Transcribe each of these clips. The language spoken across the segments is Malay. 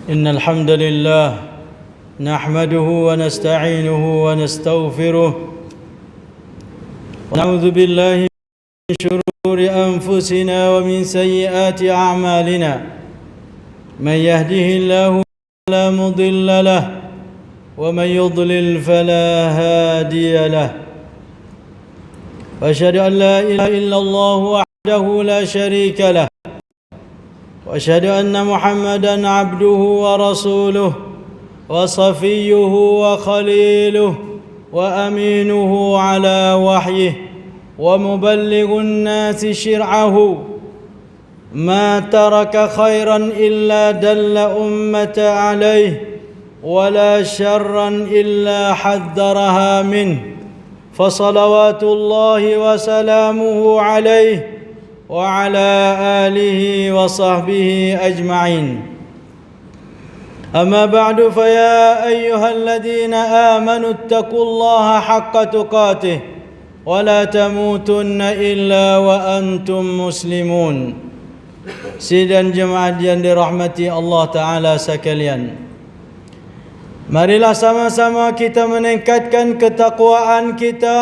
إن الحمد لله نحمده ونستعينه ونستغفره ونعوذ بالله من شرور أنفسنا ومن سيئات أعمالنا من يهده الله فلا مضل له ومن يضلل فلا هادي له وأشهد أن لا إله إلا الله وحده لا شريك له وأشهد أن محمدًا عبده ورسوله وصفيه وخليله وأمينه على وحيه ومبلغ الناس شرعه ما ترك خيرا إلا دل أمة عليه ولا شرا إلا حذرها منه فصلوات الله وسلامه عليه وعلى آله وصحبه أجمعين أما بعد فيا أيها الذين آمنوا اتقوا الله حق تقاته ولا تموتن إلا وأنتم مسلمون. Sidang jemaat yang dirahmati Allah Ta'ala sekalian, marilah sama-sama kita meningkatkan ketakwaan kita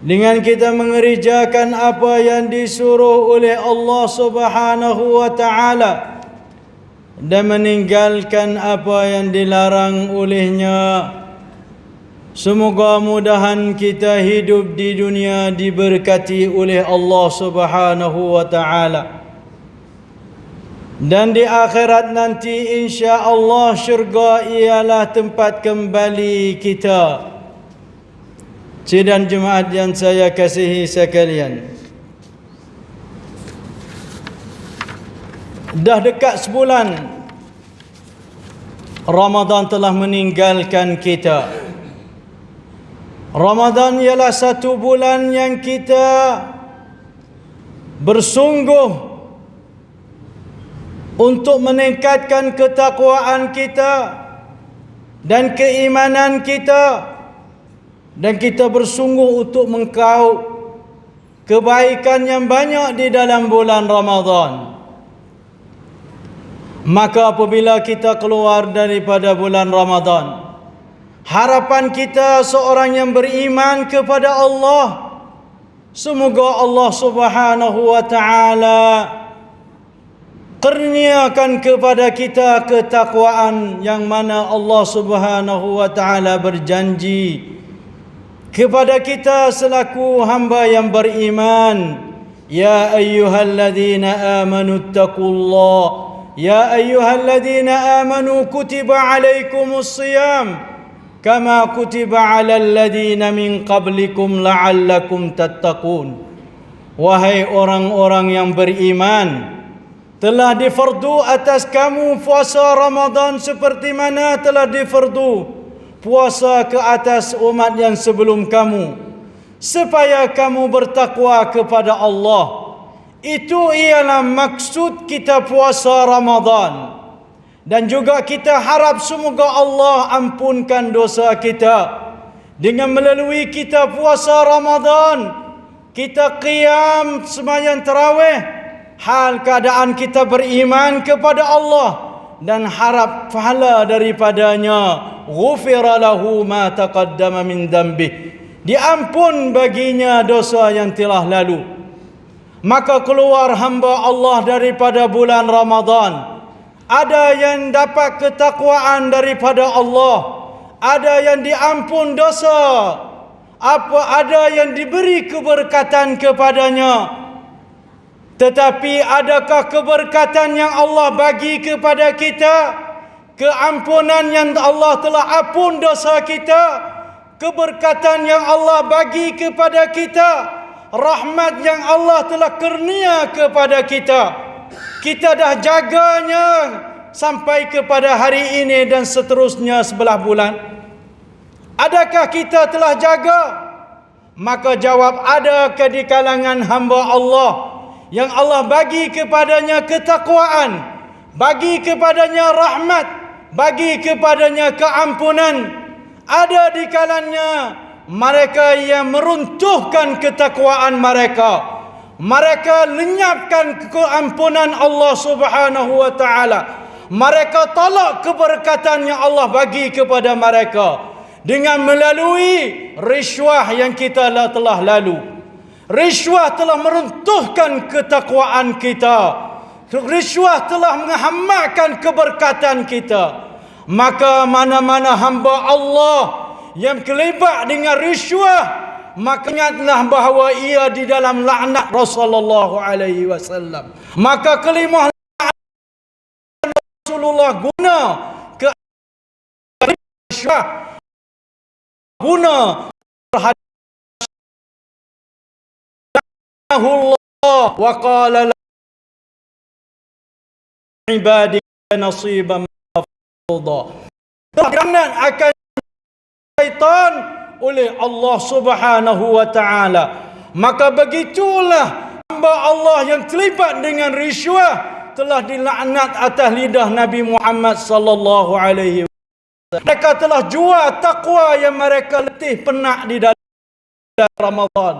dengan kita mengerjakan apa yang disuruh oleh Allah Subhanahu wa Ta'ala dan meninggalkan apa yang dilarang olehnya. Semoga mudahan kita hidup di dunia diberkati oleh Allah Subhanahu wa Ta'ala, dan di akhirat nanti insya-Allah syurga ialah tempat kembali kita. Sidang jemaat yang saya kasihi sekalian, dah dekat sebulan Ramadan telah meninggalkan kita. Ramadan ialah satu bulan yang kita bersungguh untuk meningkatkan ketakwaan kita dan keimanan kita, dan kita bersungguh untuk mengkaup kebaikan yang banyak di dalam bulan Ramadan. Maka apabila kita keluar daripada bulan Ramadan, harapan kita seorang yang beriman kepada Allah, semoga Allah Subhanahu wa taala kurniakan kepada kita ketakwaan yang mana Allah Subhanahu wa taala berjanji kepada kita selaku hamba yang beriman. Ya ayyuhalladzina amanu taqullah, ya ayyuhalladzina amanu kutiba alaikumus shiyam kama kutiba alal ladzina min qablikum la'allakum tattaqun. Wahai orang-orang yang beriman, telah difardu atas kamu puasa Ramadan seperti mana telah difardu puasa ke atas umat yang sebelum kamu, supaya kamu bertakwa kepada Allah. Itu ialah maksud kita puasa Ramadan. Dan juga kita harap semoga Allah ampunkan dosa kita dengan melalui kita puasa Ramadan, kita qiyam sembahyang tarawih, hal keadaan kita beriman kepada Allah dan harap pahala daripadanya. Ghufira lahu ma taqaddama min dhanbi, diampun baginya dosa yang telah lalu. Maka keluar hamba Allah daripada bulan Ramadan, ada yang dapat ketakwaan daripada Allah, ada yang diampun dosa, ada yang diberi keberkatan kepadanya. Tetapi adakah keberkatan yang Allah bagi kepada kita, keampunan yang Allah telah ampun dosa kita, keberkatan yang Allah bagi kepada kita, rahmat yang Allah telah kurnia kepada kita, kita dah jaganya sampai kepada hari ini dan seterusnya 11 bulan? Adakah kita telah jaga? Maka jawab, adakah di kalangan hamba Allah yang Allah bagi kepadanya ketakwaan, bagi kepadanya rahmat, bagi kepadanya keampunan? Ada di kalangannya mereka yang meruntuhkan ketakwaan mereka, mereka lenyapkan keampunan Allah Subhanahu wa taala, mereka tolak keberkatan yang Allah bagi kepada mereka dengan melalui riswah yang kita telah lalu. Riswah telah meruntuhkan ketakwaan kita, riswah telah menghamparkan keberkatan kita. Maka mana-mana hamba Allah yang terlibat dengan riswah, maka ingatlah bahawa ia di dalam laknat Rasulullah alaihi wasallam. Maka kalimah Rasulullah guna ke riswah, guna terhadap Allah wa qala ibadika nasiban mafruḍa. Laknat akan syaitan oleh Allah Subhanahu wa taala. Maka begitulah hamba Allah yang terlibat dengan riswah telah dilaknat atas lidah Nabi Muhammad sallallahu alaihi wasallam. Mereka telah jual takwa yang mereka letih penat di dalam Ramadan.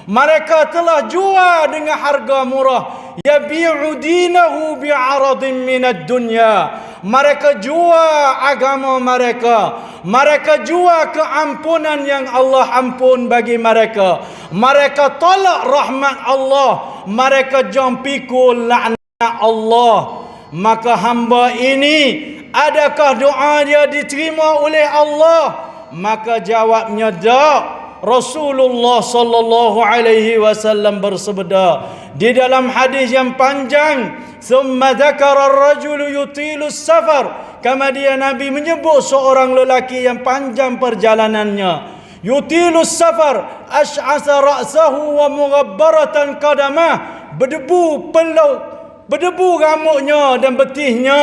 Mereka telah jual dengan harga murah. Yabi'u dinahu bi'aradin minad dunya. Mereka jual agama mereka. Mereka jual keampunan yang Allah ampun bagi mereka. Mereka tolak rahmat Allah. Mereka jom pikul laknat Allah. Maka hamba ini, adakah doa dia diterima oleh Allah? Maka jawabnya tak. Rasulullah sallallahu alaihi wasallam bersabda di dalam hadis yang panjang, "Tsumma dzakara ar-rajulu yutilu as-safar." Kemudian Nabi menyebut seorang lelaki yang panjang perjalanannya. Yutilu as-safar, ash'asa ra'sahu wa mughabbaratan qadamah. Berdebu rambutnya dan betihnya.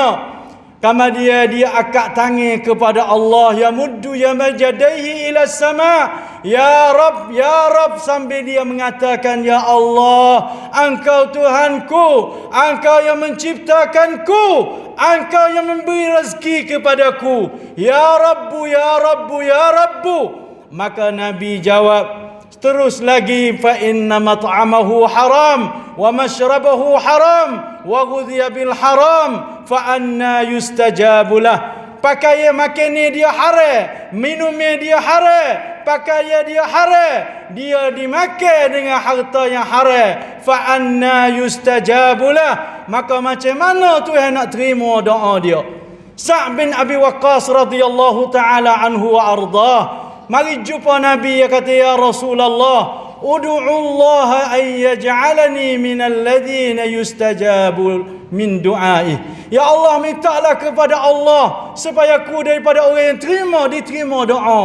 Kama dia akak tangan kepada Allah, ya muddu ya majadaihi ila sama, ya Rab, sambil dia mengatakan, ya Allah, Engkau Tuhanku, Engkau yang menciptakanku, Engkau yang memberi rezeki kepadaku, ya Rabbu, ya Rabbu, ya Rabbu. Maka Nabi jawab terus lagi, fa inna mat'amahu haram wa mashrabahu haram wa ghudhiya bil haram fa anna yustajabu lah. Pakaian makan dia haram, minumnya dia haram, pakaian dia haram, dia dimakan dengan harta yang haram, fa anna yustajabu lah. Maka macam mana Tuhan nak terima doa dia? Sa'd bin Abi Waqqas radhiyallahu taala anhu wa ardah, mari jumpa Nabi, dia kata, ya Rasulullah, ud'u Allah an yaj'alani minal ladzina yustajabu min du'ai. Ya Allah, mintalah kepada Allah supaya aku daripada orang yang diterima doa.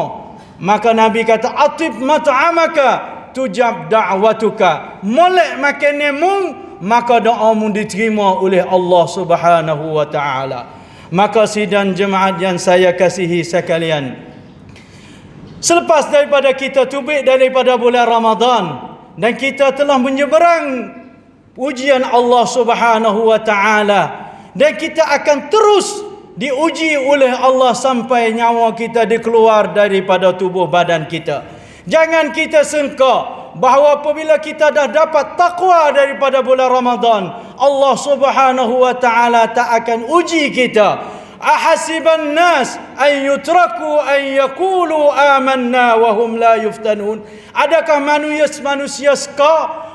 Maka Nabi kata, atib mat'amaka tujab da'watuka. Molek makananmu, maka doamu diterima oleh Allah Subhanahu wa taala. Maka sidang jemaat yang saya kasihi sekalian, selepas daripada kita tubik daripada bulan Ramadan dan kita telah menyeberang ujian Allah Subhanahu wa taala, dan kita akan terus diuji oleh Allah sampai nyawa kita dikeluar daripada tubuh badan kita. Jangan kita sangka bahawa apabila kita dah dapat takwa daripada bulan Ramadan, Allah Subhanahu wa taala tak akan uji kita. Ahasiban nas an yutraku an yaqulu amanna wa hum la yuftanun. Adakah manusia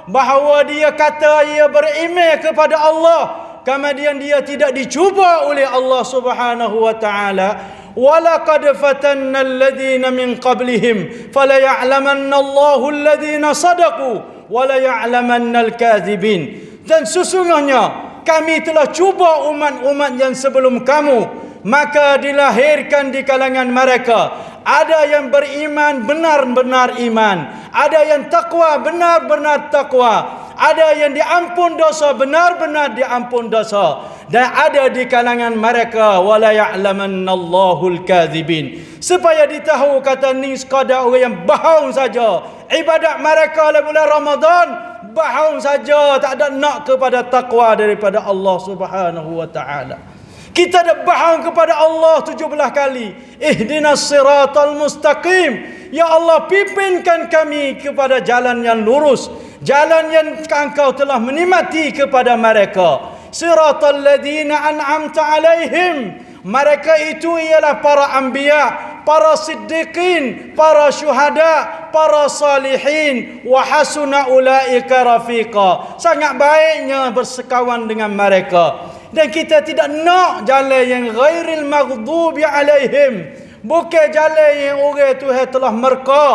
bahawa dia kata ia beriman kepada Allah, kemudian dia tidak dicuba oleh Allah Subhanahu wa taala? Walaqad fatanna alladhina min qablihim fala ya'lamanna Allahu alladhina sadaqu wa la ya'lamanna al-kadhibin. Dan sesungguhnya kami telah cuba umat-umat yang sebelum kamu, maka dilahirkan di kalangan mereka ada yang beriman benar-benar iman, ada yang takwa benar-benar takwa, ada yang diampun dosa benar-benar diampun dosa, dan ada di kalangan mereka wala ya'lamannallahu al-kadzibin, supaya ditahu kata ni sekadar orang yang bohong saja. Ibadat mereka dalam bulan Ramadan bohong saja, tak ada nak kepada takwa daripada Allah Subhanahu wa taala. Kita dah bohong kepada Allah 17 kali. Ihdinas siratal mustaqim. Ya Allah, pimpinkan kami kepada jalan yang lurus, jalan yang Engkau telah menikmati kepada mereka. Siratal ladzina an'amta alaihim. Mereka itu ialah para anbiya, para siddiqin, para syuhada, para salihin, wa hasuna ulaika rafiqa. Sangat baiknya bersekawan dengan mereka. Dan kita tidak nak jalan yang ghairil maghdubi alaihim, bukan jalan yang orang Tuhan telah murka,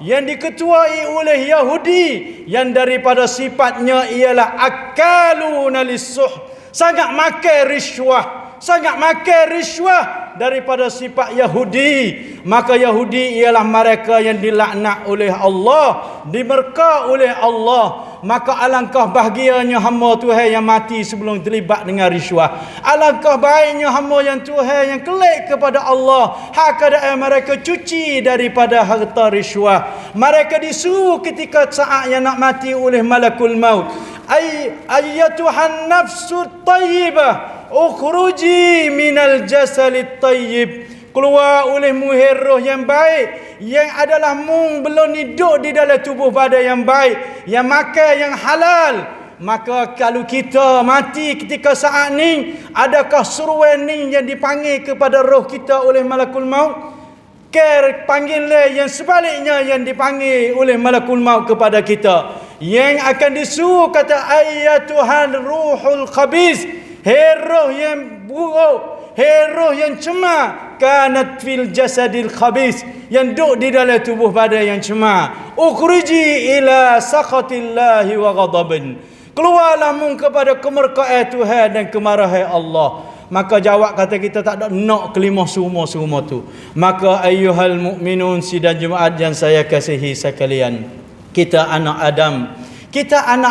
yang diketuai oleh Yahudi, yang daripada sifatnya ialah akaluna lisuh, sangat makan riswah daripada sifat Yahudi. Maka Yahudi ialah mereka yang dilaknat oleh Allah, dimurka oleh Allah. Maka alangkah bahagianya hamba Tuhan yang mati sebelum terlibat dengan riswah. Alangkah baiknya hamba yang Tuhan yang kelak kepada Allah, hak keadaan mereka cuci daripada harta riswah. Mereka disuruh ketika saat yang nak mati oleh malakul maut, ayyatuhan nafsut tayyibah ukhruji minal jasalit tayyib. Keluar oleh muhir roh yang baik, yang adalah mung belum hidup di dalam tubuh badan yang baik, yang makan yang halal. Maka kalau kita mati ketika saat ni, adakah seruan ni yang dipanggil kepada roh kita oleh malakul maut? Panggillah yang sebaliknya yang dipanggil oleh malakul maut kepada kita, yang akan disuruh kata ayyatuhan ruhul khabis, hei roh yang buruk, hei roh yang cemar, kanat fil jasadil khabis, yang duduk di dalam tubuh badan yang cemar, ukhriji ila sakhatillahi wa ghadabin, keluarlah mung kepada kemurkaan Tuhan dan kemarahan Allah. Maka jawab kata kita tak ada nak kelima semua tu. Maka ayyuhal mu'minun, sidang jemaat yang saya kasihi sekalian, kita anak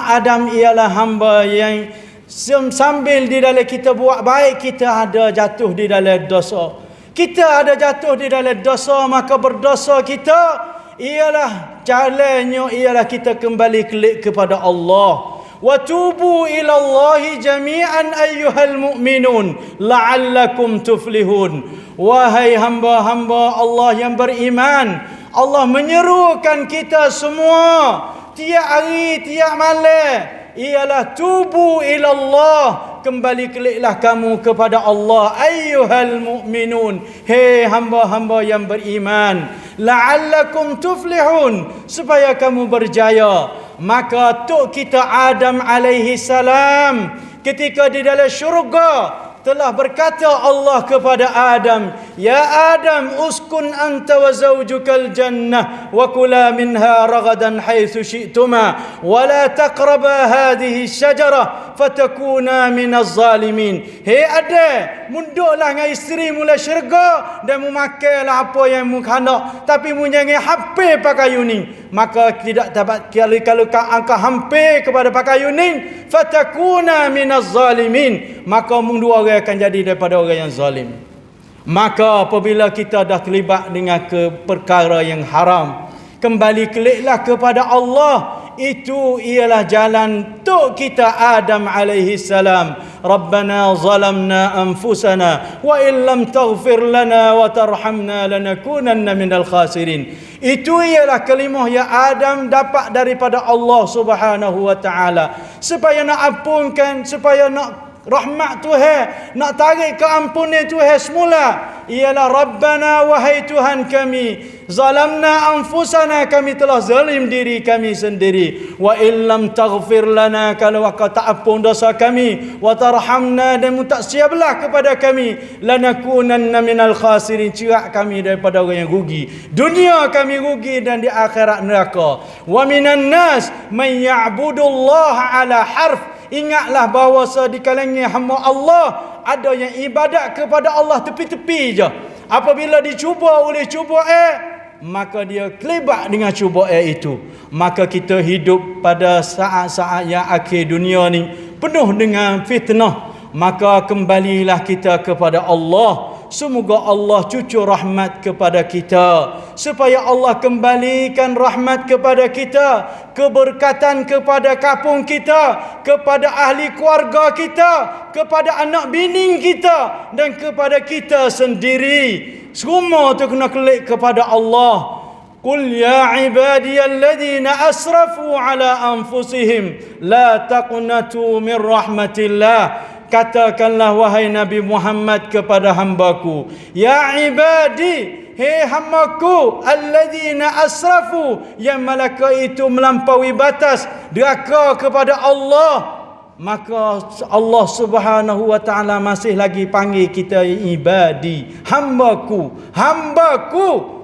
Adam ialah hamba yang Sambil di dalam kita buat baik, kita ada jatuh di dalam dosa. Kita ada jatuh di dalam dosa, maka berdosa kita ialah jalannya ialah kita kembali kelik kepada Allah. Wa tubu ila Allahi jami'an ayyuhal mu'minun la'allakum tuflihun. Wahai hamba-hamba Allah yang beriman, Allah menyerukan kita semua tiap hari, tiap malam ialah tubu ila Allah, kembali keliklah kamu kepada Allah. Ayyuhal mu'minun, hei hamba-hamba yang beriman, la'allakum tuflihun, supaya kamu berjaya. Maka tok kita Adam alaihi salam ketika di dalam syurga telah berkata Allah kepada Adam, "Ya Adam, uskun anta wa zawjukal jannah wa kula minha ragadan haitsu syi'tuma wa la taqraba hadhihi syajarah fatakuna minaz zalimin." Hei Adam, munduklah dengan isteri mula syurga dan mu makanlah apa yang mu hendak, tapi mu jangan hampir pakai yuning. Maka tidak dapat kalau engkau hampir kepada pakai yuning, fatakuna minaz zalimin, maka mu dua orang akan jadi daripada orang yang zalim. Maka apabila kita dah terlibat dengan perkara yang haram, kembali keliklah kepada Allah. Itu ialah jalan untuk kita Adam alaihi salam. Rabbana zalamna anfusana wa illam taghfir lana wa tarhamna lanakunanna minal khasirin. Itu ialah kalimah yang Adam dapat daripada Allah Subhanahu wa taala, supaya nak ampunkan, supaya nak rahmat Tuhan, nak tarik keampunan Tuhan semula, ialah Rabbana, wahai Tuhan kami, zalamna anfusana, kami telah zalim diri kami sendiri, wa illam taghfir lana, kalau kau tak ampun dosa kami, wa tarhamna, dan mu tak siaplah kepada kami, lanakunanna minal khasirin, cerak kami daripada orang yang rugi. Dunia kami rugi dan di akhirat neraka. Wa minan nas man ya'budullaha ala harf. Ingatlah bahawa di kalangan hamba Allah ada yang ibadat kepada Allah tepi-tepi je. Apabila dicuba oleh maka dia kelibat dengan cuba itu. Maka kita hidup pada saat-saat yang akhir dunia ni penuh dengan fitnah. Maka kembalilah kita kepada Allah. Semoga Allah cucur rahmat kepada kita, supaya Allah kembalikan rahmat kepada kita, keberkatan kepada kampung kita, kepada ahli keluarga kita, kepada anak bini kita, dan kepada kita sendiri. Semua tu kena kelik kepada Allah. Qul ya ibadiyalladzina asrafu ala anfusihim la taqnatu min rahmatillah. Katakanlah wahai Nabi Muhammad kepada hambaku, ya ibadi, hei hambaku, alladzina asrafu, yang malaikat itu melampaui batas deraka kepada Allah. Maka Allah Subhanahu wa taala masih lagi panggil kita ibadi, hambaku, hambaku.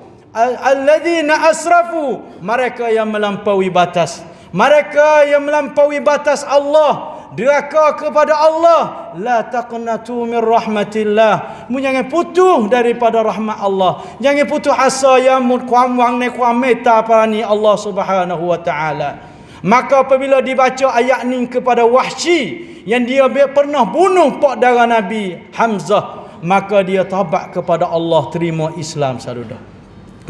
Alladzina asrafu, mereka yang melampaui batas, mereka yang melampaui batas Allah, deraka kepada Allah. La taqnatu min rahmatillah, mu jangan putus daripada rahmat Allah, jangan putus asa yang mu kuam wang ne kuam meta parani Allah Subhanahu wa taala. Maka apabila dibaca ayat ni kepada Wahsy yang dia pernah bunuh pak darah Nabi Hamzah, maka dia taubat kepada Allah, terima Islam saudara.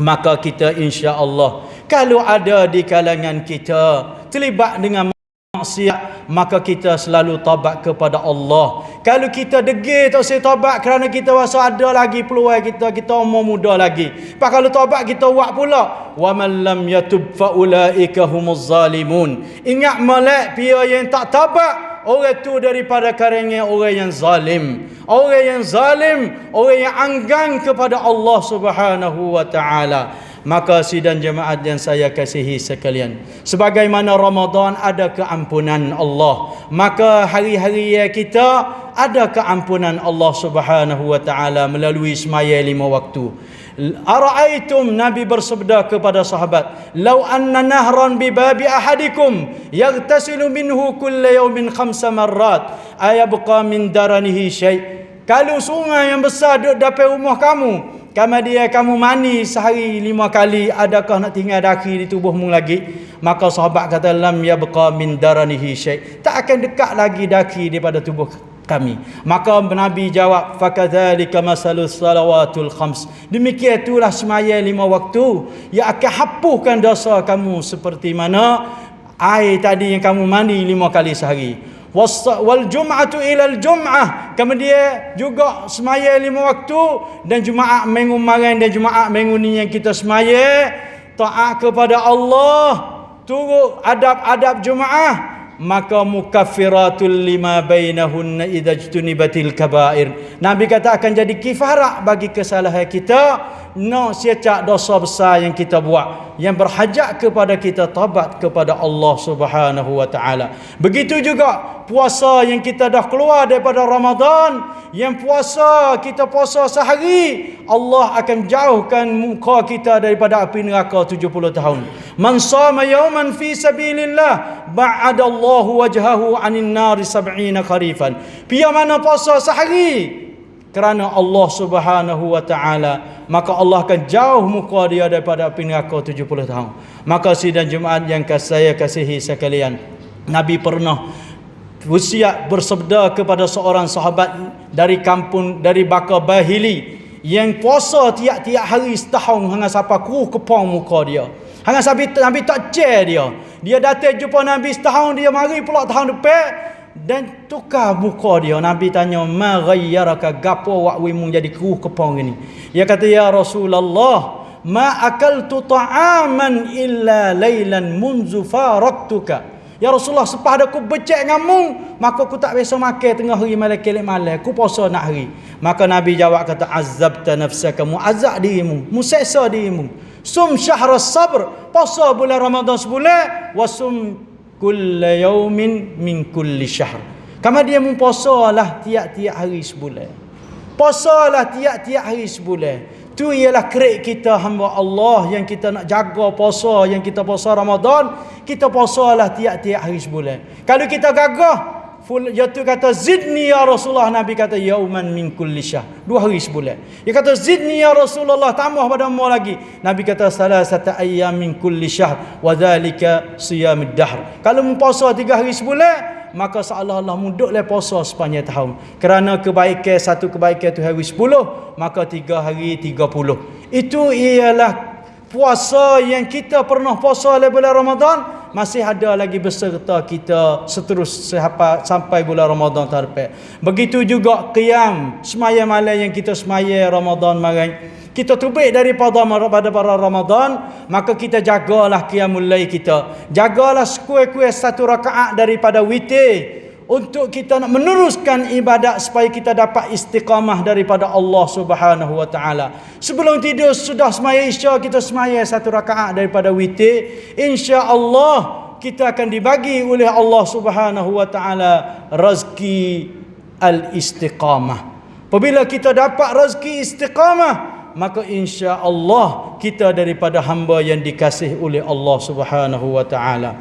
Maka kita insya-Allah, kalau ada di kalangan kita terlibat dengan maksiat, maka kita selalu taubat kepada Allah. Kalau kita degil tak saya taubat kerana kita rasa ada lagi peluang, kita umur muda lagi. Pak kalau taubat kita buat pula, wa man lam yatub fa ulaika humuz zalimun. Ingat molek pia yang tak taubat, orang tu daripada kalangan orang yang zalim. Orang yang zalim, orang yang enggan kepada Allah Subhanahu wa taala. Maka sidang jemaat yang saya kasihi sekalian, sebagaimana Ramadan ada keampunan Allah, maka hari-hari kita ada keampunan Allah Subhanahu wa taala melalui semaya 5 waktu. Ara'aitum, Nabi bersabda kepada sahabat, "Lau anna nahran bi babi ahadikum yaghtasilu minhu kulla yawmin 5 marrat ayabqa min daranihi syai'." Kalau sungai yang besar duduk depan rumah kamu, kemudian kamu mandi sehari 5 kali, adakah nak tinggal daki di tubuhmu lagi? Maka sahabat kata, lam yabqa min daranihi syai', tak akan dekat lagi daki daripada tubuh kami. Maka Nabi jawab, fakadzalika masalus salawatul khams, demikian itulah semaya 5 waktu yang akan hapuskan dosa kamu seperti mana air tadi yang kamu mandi 5 kali sehari. Wal jum'atu ilal jum'ah, kemudian juga semaya 5 waktu, dan Jumaat minggu kemarin dan Jumaat minggu ni yang kita semaya taat kepada Allah, turut adab-adab Jumaat, maka mukaffiratul lima bainahunna idza jtunibatil kaba'ir. Nabi kata akan jadi kifarat bagi kesalahan kita, siacak dosa besar yang kita buat, yang berhajat kepada kita taubat kepada Allah Subhanahu wa taala. Begitu juga puasa yang kita dah keluar daripada Ramadan, yang puasa kita puasa sehari, Allah akan jauhkan muka kita daripada api neraka 70 tahun. Man shama yawman fi sabilillah ba'ada Allahu wajhahu 'anil nari 70 kharifan. Pia mana puasa sehari kerana Allah Subhanahu wa taala, maka Allah akan jauh muka dia daripada api neraka 70 tahun. Maka sidang Jumaat yang saya kasihi sekalian, Nabi pernah wasiat bersabda kepada seorang sahabat dari kampung, dari Baka Bahili, yang puasa tiap-tiap hari setahun hanga sampai kuruh kepong muka dia. Hanga sampai Nabi tak cer dia. Dia datang jumpa Nabi setahun, dia mari pula tahun depan dan tukar muka dia. Nabi tanya, ma ghayyaraka, gapo wak wimu jadi kuruh kepong ini? Dia kata, ya Rasulullah, ma akaltu ta'aman illa lailan munzu faraktuka. Ya Rasulullah, sepas aku becek ngamung, maka aku tak biasa makan tengah hari malam kelik malam, aku puasa nak hari. Maka Nabi jawab kata, azabta nafsaka, mu'azzab dirimu, museksa dirimu. Sum syahras sabr, puasa bulan Ramadan sebulan, wasum kulla yaumin min kulli syahr. Kemudian puasalah tiap-tiap hari sebulan. Puasalah tiap-tiap hari sebulan. Itu ialah kerik kita hamba Allah yang kita nak jaga puasa, yang kita puasa Ramadan, kita puasalah tiap-tiap hari sebulan. Kalau kita gagah, jatuh kata zidni ya Rasulullah, Nabi kata yauman min kulli syahr, 2 hari sebulan. Dia kata zidni ya Rasulullah, tambah pada mu lagi. Nabi kata salasata ayyam min kulli syahr wa dzalika siyamid dahr. Kalau mu puasa 3 hari sebulan, maka seolah-olah muduklah puasa sepanjang tahun. Kerana kebaikan, satu kebaikan tu hari 10, maka 3 hari 30. Itu ialah puasa yang kita pernah puasa oleh bulan Ramadan, masih ada lagi beserta kita seterus sampai bulan Ramadan terdepan. Begitu juga qiyam, semaya malam yang kita semaya Ramadan malam, kita terbit daripada para Ramadan, maka kita jagalah qiyamul lail kita. Jagalah sekurang-kurang 1 rakaat daripada witir, untuk kita nak meneruskan ibadat supaya kita dapat istiqamah daripada Allah Subhanahu wa taala. Sebelum tidur sudah semaya Isya, kita semaya 1 rakaat daripada witir, insya-Allah kita akan dibagi oleh Allah Subhanahu wa taala rezeki al-istiqamah. Apabila kita dapat rezeki istiqamah, maka insya-Allah kita daripada hamba yang dikasihi oleh Allah Subhanahu wa taala.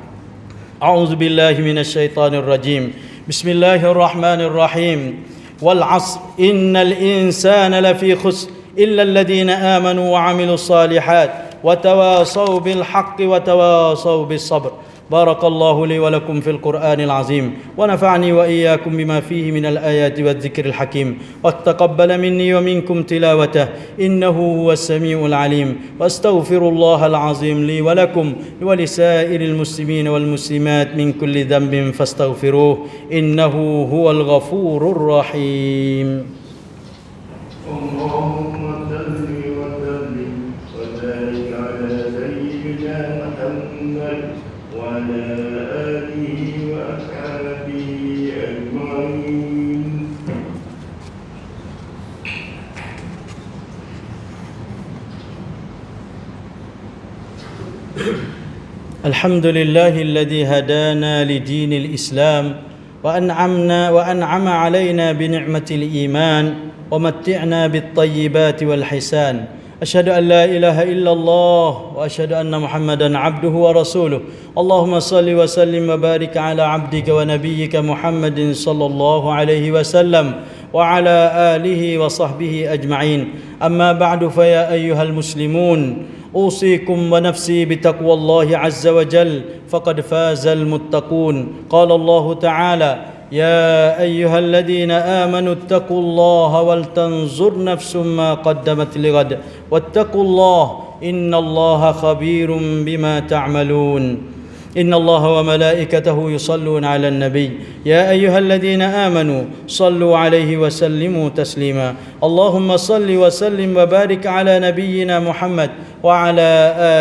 A'udzubillahi minasyaitonir rajim. Bismillahirrahmanirrahim. Wal 'asr innal insana lafi khusr illa alladhina amanu wa 'amilus salihat wa tawasaw bil haqqi wa tawasaw bis sabr. بارك الله لي ولكم في القرآن العظيم ونفعني وإياكم بما فيه من الآيات والذكر الحكيم وتقبل مني ومنكم تلاوته إنه هو السميع العليم وأستغفر الله العظيم لي ولكم ولسائر المسلمين والمسلمات من كل ذنب فاستغفروه إنه هو الغفور الرحيم. اللهم صل وسلم وبارك على سيدنا محمد وعلى آله وأصحابه أجمعين. الحمد لله الذي هدانا لدين الإسلام وأنعم علينا بنعمة الإيمان ومتعنا بالطيبات والحسان. أشهد أن لا إله إلا الله وأشهد أن محمدا عبده ورسوله. اللهم صل وسلم وبارك على عبدك ونبيك محمد صلى الله عليه وسلم وعلى آله وصحبه أجمعين. أما بعد فيا أيها المسلمون أوصيكم ونفسي بتقوى الله عز وجل فقد فاز المتقون. قال الله تعالى: يا أيها الذين آمنوا اتقوا الله ولتنظر نفس ما قدمت لغد واتقوا الله إن الله خبير بما تعملون. إن الله وملائكته يصلون على النبي يا أيها الذين آمنوا صلوا عليه وسلموا تسليما. اللهم صل وسلم وبارك على نبينا محمد وعلى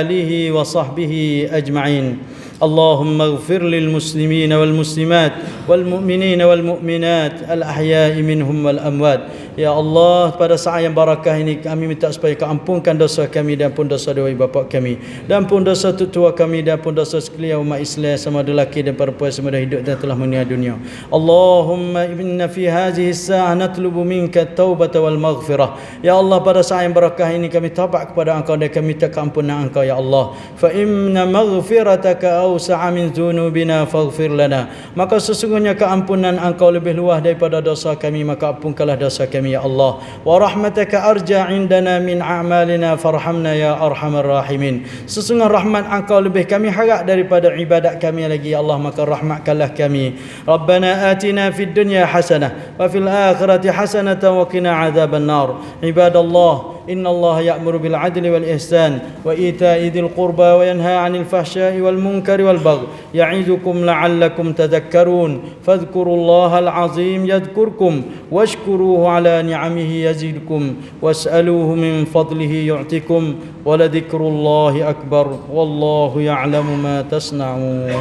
آله وصحبه أجمعين. اللهم اغفر للمسلمين والمسلمات والمؤمنين والمؤمنات الأحياء منهم والأموات. Ya Allah, pada saat yang barakah ini kami minta supaya Kau ampunkan dosa kami dan pun dosa dua bapa kami, dan pun dosa tutua kami, dan pun dosa sekalian umat Islam sama ada lelaki dan perempuan sama ada hidup dan telah meninggal dunia. Allahumma inna fi hadhihi as-sa'ah natlubu minka at-taubata wal maghfirah. Ya Allah, pada saat yang barakah ini kami taubat kepada Engkau dan kami minta keampunan Engkau ya Allah. Fa inna maghfirataka awsa'a min dhunubina faghfir lana. Maka sesungguhnya keampunan Engkau lebih luas daripada dosa kami, maka ampunkanlah dosa kami ya Allah. Wa rahmataka arja indana min a'malina farhamna ya arhamar rahimin. Sesungguhnya rahmat Engkau lebih kami harap daripada ibadat kami lagi ya Allah, maka rahmatkanlah kami. Rabbana atina fid dunya hasanah wa fil akhirati hasanatan wa qina adzaban nar. Ibadallah, إن الله يأمر بالعدل والإحسان وإيتاء ذي القربى وينهى عن الفحشاء والمنكر والبغي يعظكم لعلكم تذكرون. فاذكروا الله العظيم يذكركم واشكروه على نعمه يزدكم واسألوه من فضله يعطكم ولذكر الله أكبر والله يعلم ما تصنعون.